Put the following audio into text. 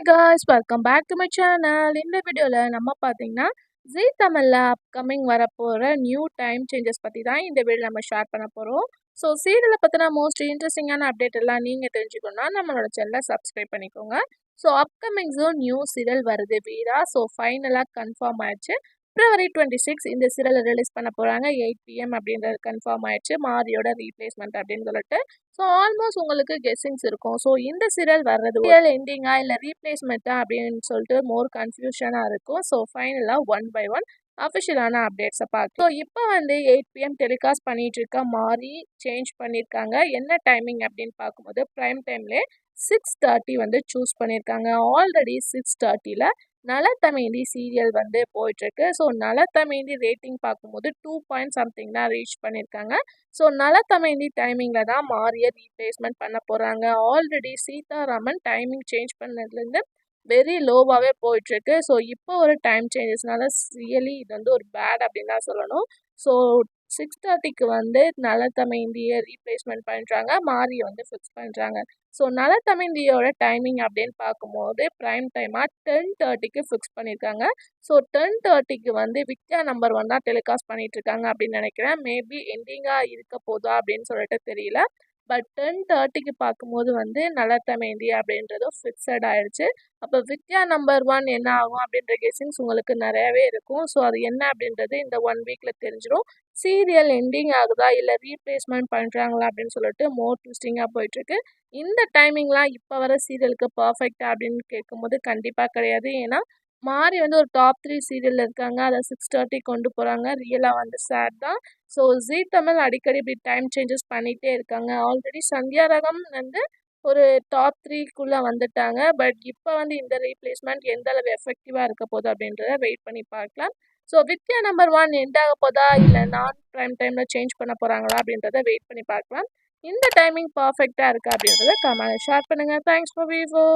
guys, welcome back to my channel. இந்த வீடியோல நம்ம பாத்தீங்கன்னா ஜீ தமிழ்ல அப்கமிங் வரப்போற நியூ டைம் சேஞ்சஸ் பத்தி தான் இந்த வீடியோல நம்ம ஷேர் பண்ண போறோம். ஸோ சீரியலை பத்தின மோஸ்ட் இன்ட்ரெஸ்டிங்கான அப்டேட் எல்லாம் நீங்க தெரிஞ்சுக்கணும்னா நம்மளோட சேனலை சப்ஸ்கிரைப் பண்ணிக்கோங்க. ஸோ அப்கமிங் நியூ சீரியல் வருது வீரா. ஸோ ஃபைனலா கன்ஃபார்ம் ஆயிடுச்சு. February 26 இந்த சீரியலை ரிலீஸ் பண்ண போறாங்க. 8 PM அப்படின்றது கன்ஃபார்ம் ஆயிடுச்சு. மாரியோட ரீப்ளேஸ்மெண்ட் அப்படின்னு சொல்லிட்டு. ஸோ ஆல்மோஸ்ட் உங்களுக்கு கெஸ்ஸிங்ஸ் இருக்கும். ஸோ இந்த சீரியல் வர்றது சீரியல் எண்டிங்கா இல்லை ரீப்ளேஸ்மெண்ட்டா அப்படின்னு சொல்லிட்டு மோர் கன்ஃபியூஷனாக இருக்கும். ஸோ ஃபைனலாக ஒன் பை ஒன் அஃபிஷியலான அப்டேட்ஸை பார்க்கலாம். ஸோ இப்போ 8 PM டெலிகாஸ்ட் பண்ணிட்டு இருக்க மாறி சேஞ்ச் பண்ணியிருக்காங்க. என்ன டைமிங் அப்படின்னு பார்க்கும்போது ப்ரைம் டைம்லே 6:30 சூஸ் பண்ணியிருக்காங்க. ஆல்ரெடி 6:30ல நலத்தமேந்தி சீரியல் போயிட்டுருக்கு. ஸோ நலத்தமேந்தி ரேட்டிங் பார்க்கும்போது 2 something தான் ரீச் பண்ணியிருக்காங்க. ஸோ நலத்தமேந்தி டைமிங்கில் தான் மாறிய ரீப்ளேஸ்மெண்ட் பண்ண போகிறாங்க. ஆல்ரெடி சீதாராமன் டைமிங் சேஞ்ச் பண்ணதுலேருந்து வெரி லோவாகவே போயிட்டுருக்கு. ஸோ இப்போ ஒரு டைம் சேஞ்சஸ்னால ரியலி இது ஒரு பேட் அப்படின்னு தான் சொல்லணும். ஸோ 6:30க்கு நலத்தமேந்தியை ரீப்ளேஸ்மெண்ட் பண்ணுறாங்க. மாரியை ஃபிக்ஸ் பண்ணுறாங்க. ஸோ நலத்தமேந்தியோட டைமிங் அப்படின்னு பார்க்கும்போது ப்ரைம் டைமாக 10:30க்கு ஃபிக்ஸ் பண்ணியிருக்காங்க. ஸோ 10:30க்கு வித்யா நம்பர் 1 தான் டெலிகாஸ்ட் பண்ணிகிட்ருக்காங்க அப்படின்னு நினைக்கிறேன். மேபி எண்டிங்காக இருக்க போதா அப்படின்னு சொல்லிட்டு தெரியல. பட் 10:30க்கு பார்க்கும்போது நலத்தமேந்தி அப்படின்றதும் ஃபிக்ஸட் ஆயிடுச்சு. அப்போ வித்யா நம்பர் 1 என்ன ஆகும் அப்படின்ற கெஸ்ஸிங்ஸ் உங்களுக்கு நிறையவே இருக்கும். ஸோ அது என்ன அப்படின்றது இந்த 1 வீக்கில் தெரிஞ்சிடும். சீரியல் எண்டிங் ஆகுதா இல்லை ரீப்ளேஸ்மெண்ட் பண்ணுறாங்களா அப்படின்னு சொல்லிட்டு மோர் ட்விஸ்டிங்காக போயிட்டுருக்கு. இந்த டைமிங்லாம் இப்போ வர சீரியலுக்கு பர்ஃபெக்டா அப்படின்னு கேட்கும்போது கண்டிப்பாக கிடையாது. ஏன்னா மாறி ஒரு டாப் 3 சீரியலில் இருக்காங்க. அதை 6:30 கொண்டு போகிறாங்க. ரியலாக சேட் தான். ஸோ ஜீ தமிழ் அடிக்கடி இப்படி டைம் சேஞ்சஸ் பண்ணிகிட்டே இருக்காங்க. ஆல்ரெடி சந்தியா ரகம் ஒரு டாப் 3க்குள்ளே வந்துட்டாங்க. பட் இப்போ இந்த ரீப்ளேஸ்மெண்ட் எந்த அளவு எஃபெக்டிவாக இருக்க போகுது அப்படின்றத வெயிட் பண்ணி பார்க்கலாம். ஸோ வித்யா நம்பர் 1 எண்ட் ஆக போதா இல்லை நான் ப்ரைம் டைமில் சேஞ்ச் பண்ண போகிறாங்களா அப்படின்றத வெயிட் பண்ணி பார்க்கலாம். இந்த டைமிங் பர்ஃபெக்டாக இருக்கா அப்படின்றத கமெண்ட் ஷேர் பண்ணுங்கள். Thanks for Vivo.